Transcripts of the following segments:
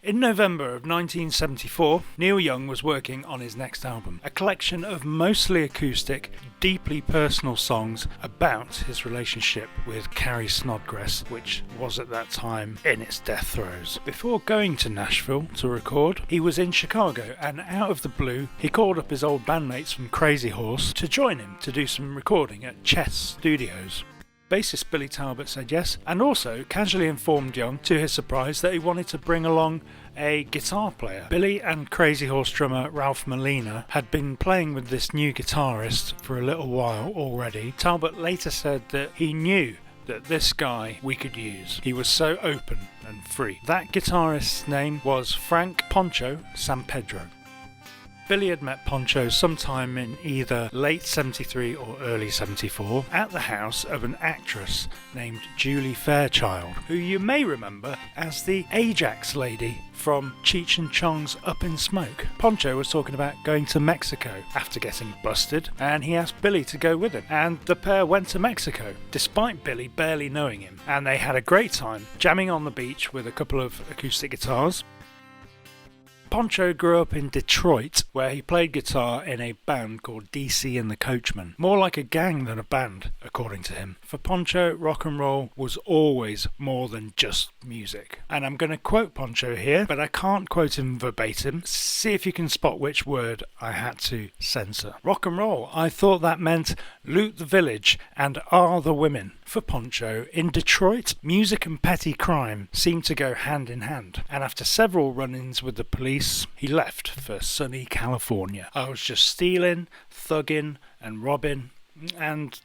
In November of 1974, Neil Young was working on his next album, a collection of mostly acoustic, deeply personal songs about his relationship with Carrie Snodgrass, which was at that time in its death throes. Before going to Nashville to record, he was in Chicago, and out of the blue, he called up his old bandmates from Crazy Horse to join him to do some recording at Chess Studios. Bassist Billy Talbot said yes, and also casually informed Young, to his surprise, that he wanted to bring along a guitar player. Billy and Crazy Horse drummer Ralph Molina had been playing with this new guitarist for a little while already. Talbot later said that he knew that this guy we could use. He was so open and free. That guitarist's name was Frank Poncho Sampedro. Billy had met Poncho sometime in either late 73 or early 74 at the house of an actress named Julie Fairchild, who you may remember as the Ajax Lady from Cheech and Chong's Up in Smoke. Poncho was talking about going to Mexico after getting busted, and he asked Billy to go with him, and the pair went to Mexico, despite Billy barely knowing him, and they had a great time jamming on the beach with a couple of acoustic guitars. Poncho grew up in Detroit, where he played guitar in a band called DC and the Coachmen. More like a gang than a band, according to him. For Poncho, rock and roll was always more than just music. And I'm going to quote Poncho here, but I can't quote him verbatim. See if you can spot which word I had to censor. Rock and roll. I thought that meant loot the village and are the women. For Poncho, in Detroit, music and petty crime seemed to go hand in hand, and after several run-ins with the police, he left for sunny California. I was just stealing, thugging and robbing and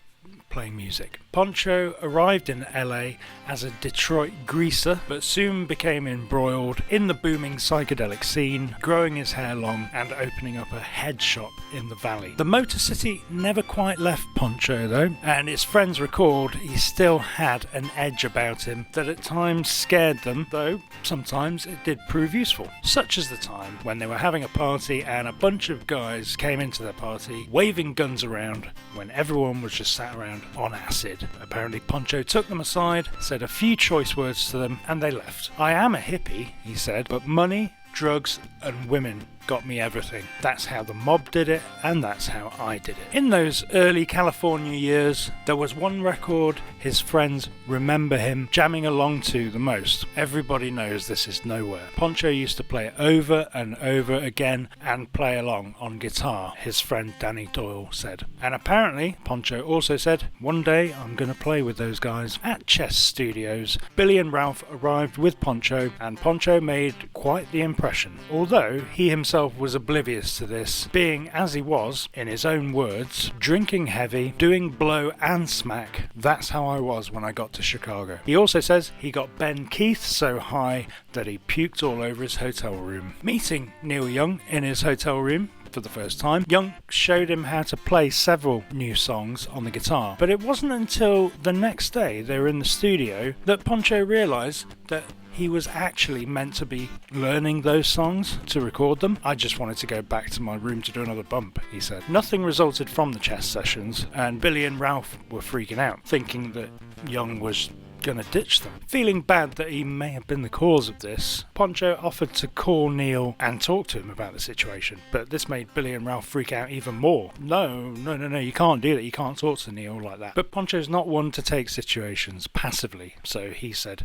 playing music. Poncho arrived in LA as a Detroit greaser, but soon became embroiled in the booming psychedelic scene, growing his hair long and opening up a head shop in the valley. The Motor City never quite left Poncho though, and his friends record he still had an edge about him that at times scared them, though sometimes it did prove useful. Such as the time when they were having a party and a bunch of guys came into their party waving guns around when everyone was just sat around on acid. Apparently Poncho took them aside, said a few choice words to them, and they left. "I am a hippie," he said, "but money, drugs and women got me everything. That's how the mob did it, and that's how I did it." In those early California years, there was one record his friends remember him jamming along to the most. Everybody knows this is Nowhere. Poncho used to play it over and over again and play along on guitar, his friend Danny Doyle said. And apparently, Poncho also said, "One day I'm going to play with those guys." At Chess Studios, Billy and Ralph arrived with Poncho, and Poncho made quite the impression, although he himself was oblivious to this, being, as he was, in his own words, drinking heavy, doing blow and smack. "That's how I was when I got to Chicago." He also says he got Ben Keith so high that he puked all over his hotel room. Meeting Neil Young in his hotel room for the first time, Young showed him how to play several new songs on the guitar, but it wasn't until the next day they were in the studio that Poncho realised that he was actually meant to be learning those songs to record them. "I just wanted to go back to my room to do another bump," he said. Nothing resulted from the Chess sessions, and Billy and Ralph were freaking out, thinking that Young was gonna ditch them. Feeling bad that he may have been the cause of this, Poncho offered to call Neil and talk to him about the situation, but this made Billy and Ralph freak out even more. No, you can't do that, you can't talk to Neil like that. But Poncho's not one to take situations passively, so he said,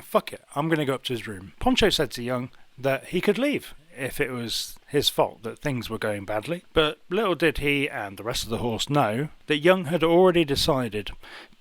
"Fuck it, I'm gonna go up to his room." Poncho said to Young that he could leave if it was his fault that things were going badly, but little did he and the rest of the horse know that Young had already decided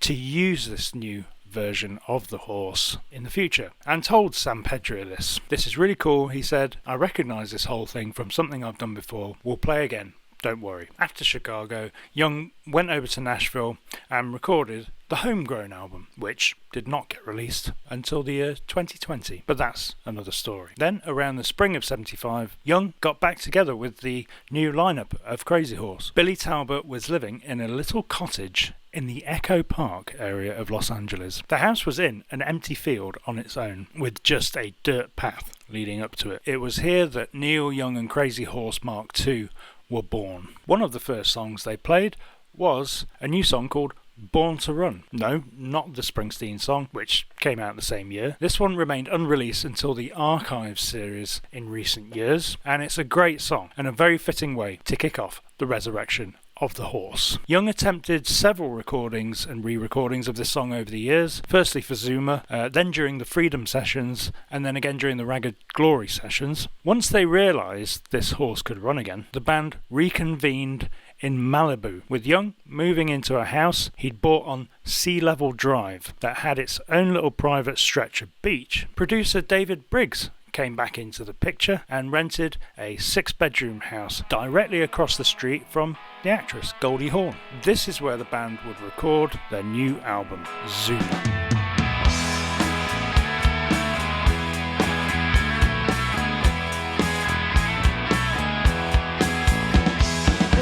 to use this new version of the horse in the future, and told San Pedro this. "This is really cool," he said. "I recognise this whole thing from something I've done before. We'll play again. Don't worry." After Chicago, Young went over to Nashville and recorded the Homegrown album, which did not get released until the year 2020, but that's another story. Then, around the spring of 75, Young got back together with the new lineup of Crazy Horse. Billy Talbot was living in a little cottage in the Echo Park area of Los Angeles. The house was in an empty field on its own, with just a dirt path leading up to it. It was here that Neil Young and Crazy Horse Mark II were born. One of the first songs they played was a new song called Born to Run. No, not the Springsteen song, which came out the same year. This one remained unreleased until the Archives series in recent years, and it's a great song and a very fitting way to kick off the resurrection of the horse. Young attempted several recordings and re-recordings of this song over the years, firstly for Zuma, then during the Freedom sessions, and then again during the Ragged Glory sessions. Once they realised this horse could run again, the band reconvened in Malibu, with Young moving into a house he'd bought on Sea Level Drive that had its own little private stretch of beach. Producer David Briggs came back into the picture and rented a 6-bedroom house directly across the street from the actress Goldie Hawn. This is where the band would record their new album, Zuma.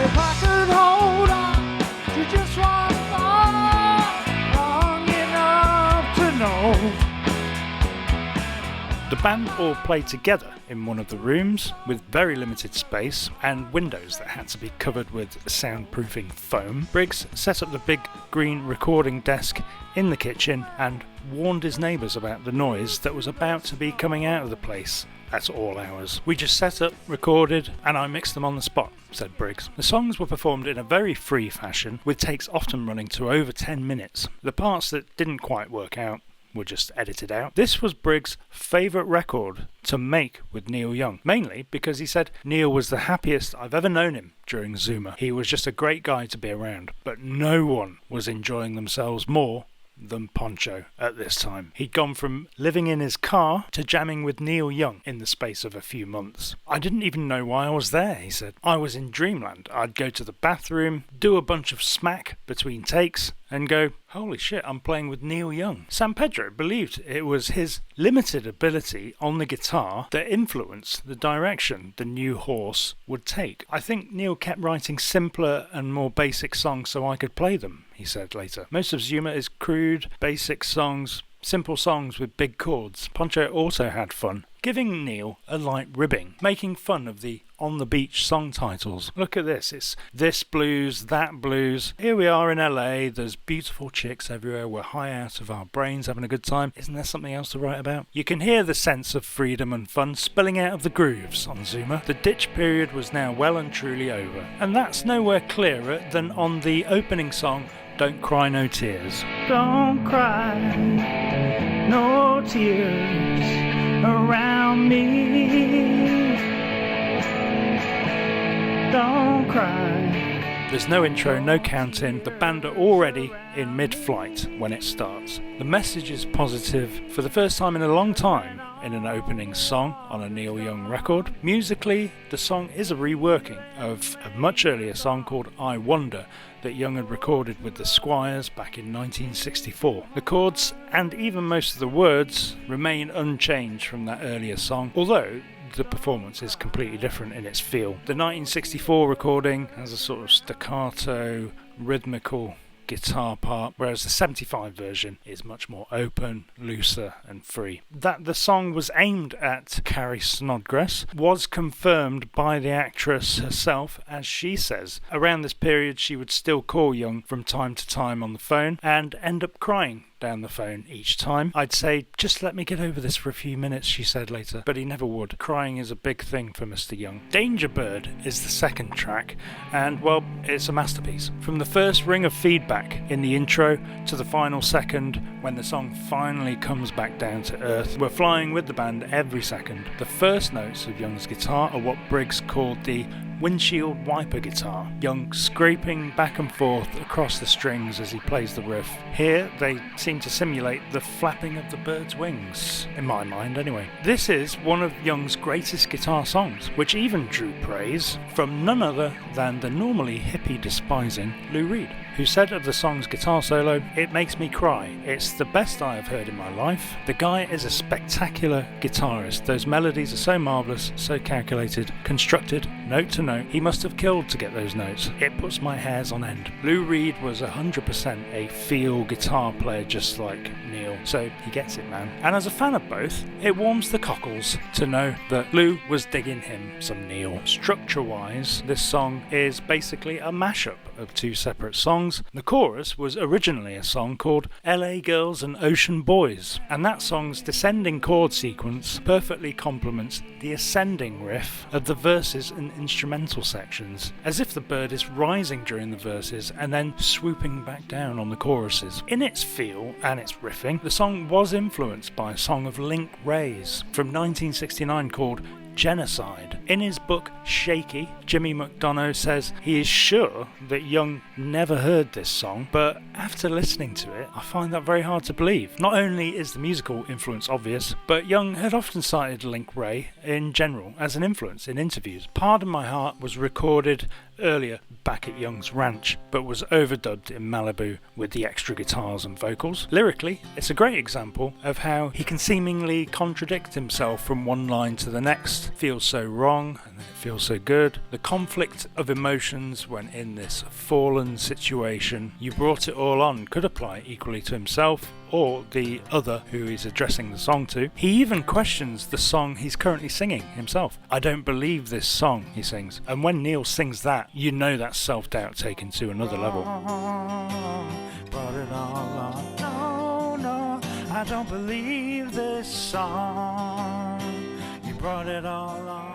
If I could hold on to just one more long enough to know. The band all played together in one of the rooms with very limited space and windows that had to be covered with soundproofing foam. Briggs set up the big green recording desk in the kitchen and warned his neighbours about the noise that was about to be coming out of the place at all hours. "We just set up, recorded, and I mixed them on the spot," said Briggs. The songs were performed in a very free fashion, with takes often running to over 10 minutes. The parts that didn't quite work out were just edited out. This was Briggs' favourite record to make with Neil Young, mainly because he said Neil was the happiest I've ever known him during Zuma. He was just a great guy to be around, but no one was enjoying themselves more than Poncho at this time. He'd gone from living in his car to jamming with Neil Young in the space of a few months. "I didn't even know why I was there," he said. "I was in dreamland. I'd go to the bathroom, do a bunch of smack between takes, and go, holy shit, I'm playing with Neil Young." San Pedro believed it was his limited ability on the guitar that influenced the direction the new horse would take. "I think Neil kept writing simpler and more basic songs so I could play them," he said later. "Most of Zuma is crude, basic songs, simple songs with big chords." Poncho also had fun giving Neil a light ribbing, making fun of the on the beach song titles. "Look at this, it's this blues, that blues. Here we are in LA, there's beautiful chicks everywhere, we're high out of our brains having a good time. Isn't there something else to write about?" You can hear the sense of freedom and fun spilling out of the grooves on Zuma. The ditch period was now well and truly over, and that's nowhere clearer than on the opening song, Don't Cry No Tears. Don't cry no tears around me. Don't cry. There's no intro, no count-in. The band are already in mid-flight when it starts. The message is positive for the first time in a long time in an opening song on a Neil Young record. Musically, the song is a reworking of a much earlier song called I Wonder that Young had recorded with the Squires back in 1964. The chords and even most of the words remain unchanged from that earlier song, although the performance is completely different in its feel. The 1964 recording has a sort of staccato, rhythmical guitar part, whereas the 75 version is much more open, looser and free. That the song was aimed at Carrie Snodgrass was confirmed by the actress herself, as she says. Around this period she would still call Young from time to time on the phone and end up crying down the phone each time. "I'd say, just let me get over this for a few minutes," she said later, but he never would. Crying is a big thing for Mr. Young. Danger Bird is the second track, and well, it's a masterpiece. From the first ring of feedback in the intro to the final second, when the song finally comes back down to earth, we're flying with the band every second. The first notes of Young's guitar are what Briggs called the windshield wiper guitar, Young scraping back and forth across the strings as he plays the riff. Here they seem to simulate the flapping of the bird's wings, in my mind anyway. This is one of Young's greatest guitar songs, which even drew praise from none other than the normally hippie despising Lou Reed, who said of the song's guitar solo, "It makes me cry. It's the best I have heard in my life. The guy is a spectacular guitarist. Those melodies are so marvellous, so calculated, constructed, note to note. He must have killed to get those notes. It puts my hairs on end." Lou Reed was 100% a feel guitar player just like Neil, so he gets it, man. And as a fan of both, it warms the cockles to know that Lou was digging him some Neil. Structure-wise, this song is basically a mashup of two separate songs, songs. The chorus was originally a song called LA Girls and Ocean Boys, and that song's descending chord sequence perfectly complements the ascending riff of the verses and instrumental sections, as if the bird is rising during the verses and then swooping back down on the choruses. In its feel and its riffing, the song was influenced by a song of Link Wray's from 1969 called Genocide. In his book Shaky, Jimmy McDonough says he is sure that Young never heard this song, but after listening to it, I find that very hard to believe. Not only is the musical influence obvious, but Young had often cited Link Wray in general as an influence in interviews. Pardon My Heart was recorded earlier back at Young's ranch, but was overdubbed in Malibu with the extra guitars and vocals. Lyrically, it's a great example of how he can seemingly contradict himself from one line to the next. Feels so wrong, and then it feels so good. The conflict of emotions when in this fallen situation, you brought it all on, could apply equally to himself or the other who he's addressing the song to. He even questions the song he's currently singing himself. I don't believe this song, he sings. And when Neil sings that, you know that's self-doubt taken to another level. Brought it all on. No, no, I don't believe this song. You brought it all on.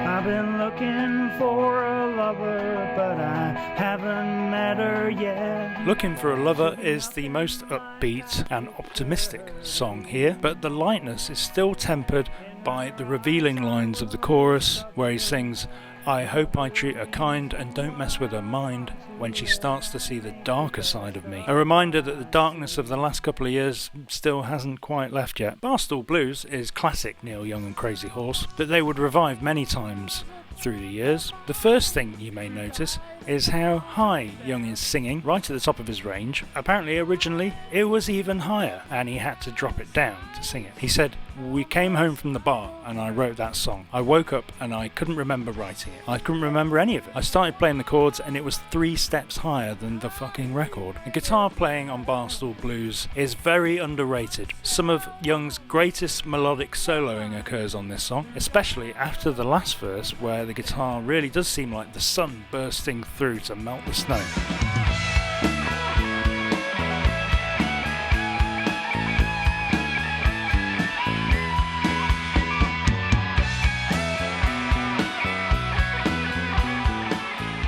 I've been looking for a lover, but I haven't met her yet. Looking for a Lover is the most upbeat and optimistic song here, but the lightness is still tempered by the revealing lines of the chorus where he sings, I hope I treat her kind and don't mess with her mind when she starts to see the darker side of me. A reminder that the darkness of the last couple of years still hasn't quite left yet. Barstool Blues is classic Neil Young and Crazy Horse that they would revive many times through the years. The first thing you may notice is how high Young is singing, right at the top of his range. Apparently originally it was even higher and he had to drop it down to sing it. He said, we came home from the bar and I wrote that song. I woke up and I couldn't remember writing it. I couldn't remember any of it. I started playing the chords and it was 3 steps higher than the fucking record. The guitar playing on Barstool Blues is very underrated. Some of Young's greatest melodic soloing occurs on this song, especially after the last verse where the guitar really does seem like the sun bursting through to melt the snow.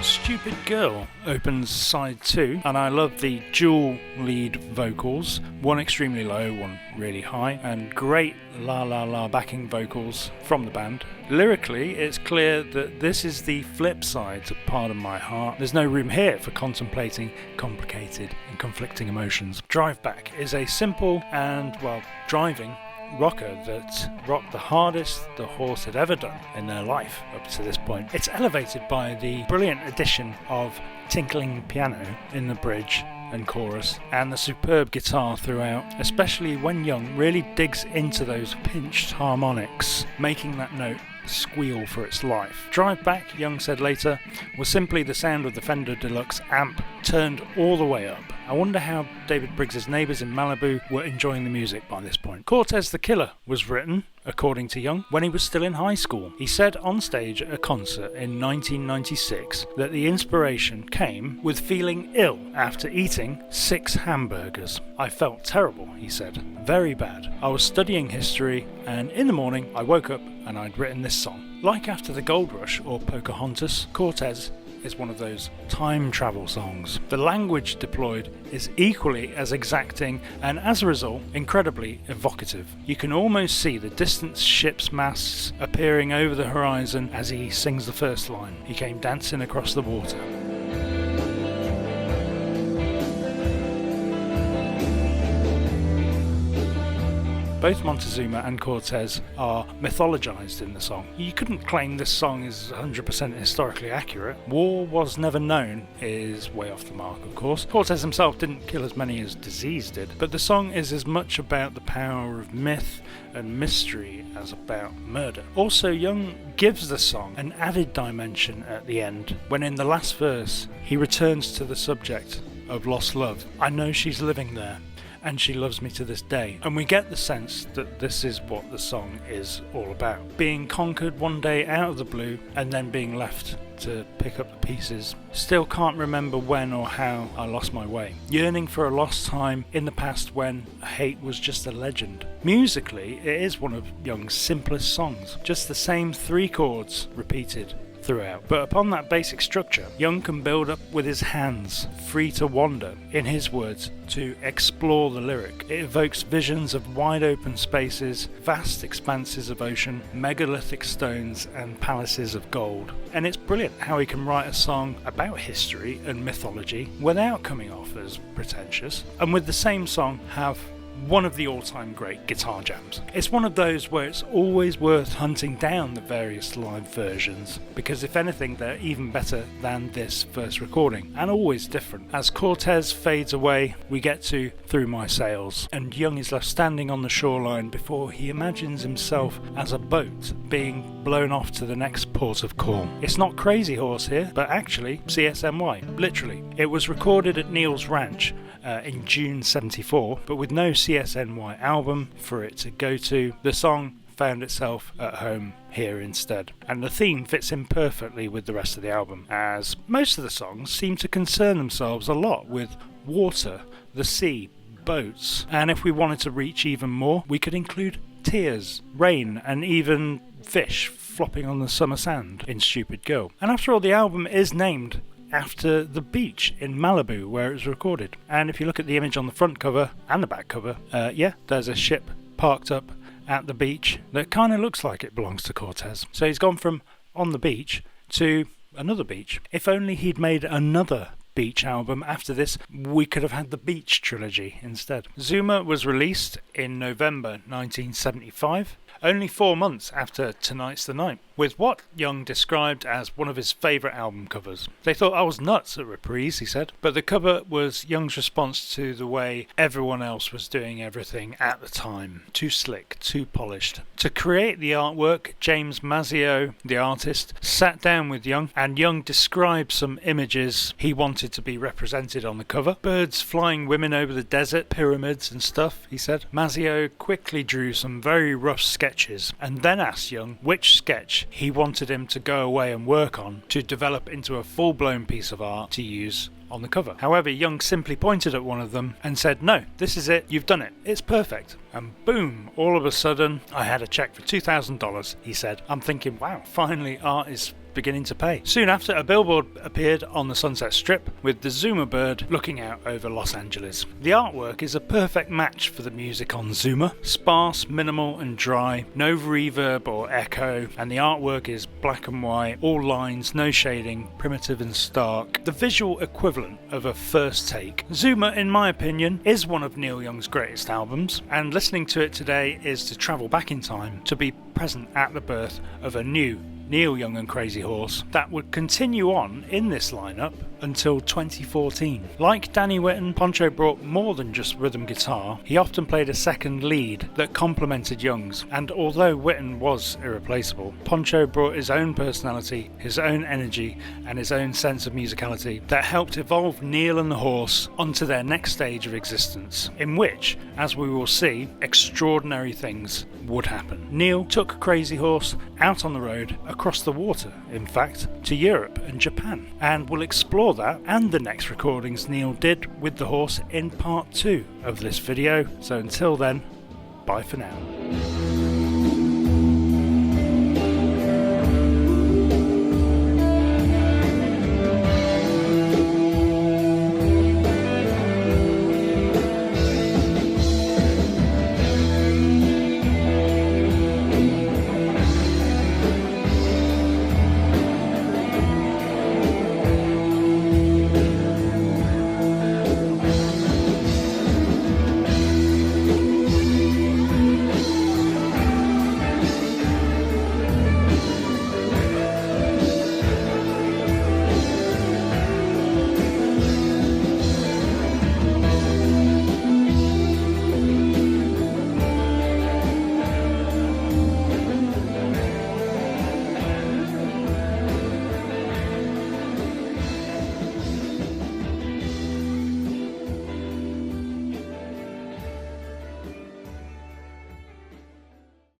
Stupid Girl opens side 2, and I love the dual lead vocals, one extremely low, one really high, and great la la la backing vocals from the band. Lyrically, it's clear that this is the flip side to Pardon My Heart. There's no room here for contemplating complicated and conflicting emotions. Drive Back is a simple and, well, driving rocker that rocked the hardest the Horse had ever done in their life up to this point. It's elevated by the brilliant addition of tinkling piano in the bridge and chorus and the superb guitar throughout, especially when Young really digs into those pinched harmonics, making that note squeal for its life. Drive Back, Young said later, was simply the sound of the Fender Deluxe amp turned all the way up. I wonder how David Briggs's neighbours in Malibu were enjoying the music by this point. Cortez the Killer was written, according to Young, when he was still in high school. He said on stage at a concert in 1996 that the inspiration came with feeling ill after eating 6 hamburgers. I felt terrible, he said. Very bad. I was studying history and in the morning I woke up and I'd written this song. Like After the Gold Rush or Pocahontas, Cortez is one of those time travel songs. The language deployed is equally as exacting and as a result incredibly evocative. You can almost see the distant ship's masts appearing over the horizon as he sings the first line. He came dancing across the water. Both Montezuma and Cortez are mythologized in the song. You couldn't claim this song is 100% historically accurate. War was never known is way off the mark, of course. Cortez himself didn't kill as many as disease did, but the song is as much about the power of myth and mystery as about murder. Also, Young gives the song an added dimension at the end, when in the last verse he returns to the subject of lost love. I know she's living there, and she loves me to this day. And we get the sense that this is what the song is all about. Being conquered one day out of the blue and then being left to pick up the pieces. Still can't remember when or how I lost my way. Yearning for a lost time in the past when hate was just a legend. Musically, it is one of Young's simplest songs. Just the same 3 chords repeated throughout. But upon that basic structure, Young can build up with his hands, free to wander, in his words, to explore the lyric. It evokes visions of wide open spaces, vast expanses of ocean, megalithic stones and palaces of gold. And it's brilliant how he can write a song about history and mythology without coming off as pretentious, and with the same song have one of the all-time great guitar jams. It's one of those where it's always worth hunting down the various live versions, because if anything they're even better than this first recording, and always different. As Cortez fades away, we get to Through My Sails, and Young is left standing on the shoreline before he imagines himself as a boat being blown off to the next port of call. It's not Crazy Horse here, but actually CSNY, literally. It was recorded at Neil's Ranch in June 74, but with no CSNY album for it to go to, the song found itself at home here instead. And the theme fits in perfectly with the rest of the album, as most of the songs seem to concern themselves a lot with water, the sea, boats, and if we wanted to reach even more, we could include tears, rain, and even fish flopping on the summer sand in Stupid Girl. And after all, the album is named after the beach in Malibu where it was recorded. And if you look at the image on the front cover and the back cover, there's a ship parked up at the beach that kind of looks like it belongs to Cortez. So he's gone from on the beach to another beach. If only he'd made another beach album after this, we could have had the Beach trilogy instead. Zuma was released in November 1975, only 4 months after Tonight's the Night, with what Young described as one of his favourite album covers. They thought I was nuts at Reprise, he said, but the cover was Young's response to the way everyone else was doing everything at the time. Too slick, too polished. To create the artwork, James Mazio, the artist, sat down with Young, and Young described some images he wanted to be represented on the cover. Birds flying women over the desert, pyramids and stuff, he said. Mazio quickly drew some very rough sketches, and then asked Young which sketch he wanted him to go away and work on to develop into a full-blown piece of art to use on the cover. However, Young simply pointed at one of them and said, "No, this is it, you've done it, it's perfect." And boom, all of a sudden, I had a check for $2,000, he said. I'm thinking, wow, finally art is beginning to pay. Soon after, a billboard appeared on the Sunset Strip with the Zuma bird looking out over Los Angeles. The artwork is a perfect match for the music on Zuma. Sparse, minimal and dry, no reverb or echo, and the artwork is black and white, all lines, no shading, primitive and stark. The visual equivalent of a first take. Zuma, in my opinion, is one of Neil Young's greatest albums, and listening to it today is to travel back in time to be present at the birth of a new Neil Young and Crazy Horse that would continue on in this lineup until 2014. Like Danny Whitten, Poncho brought more than just rhythm guitar. He often played a second lead that complemented Young's, and although Whitten was irreplaceable, Poncho brought his own personality, his own energy and his own sense of musicality that helped evolve Neil and the Horse onto their next stage of existence, in which, as we will see, extraordinary things would happen. Neil took Crazy Horse out on the road, across the water, in fact, to Europe and Japan, and we'll explore that and the next recordings Neil did with the Horse in part 2 of this video. So until then, bye for now.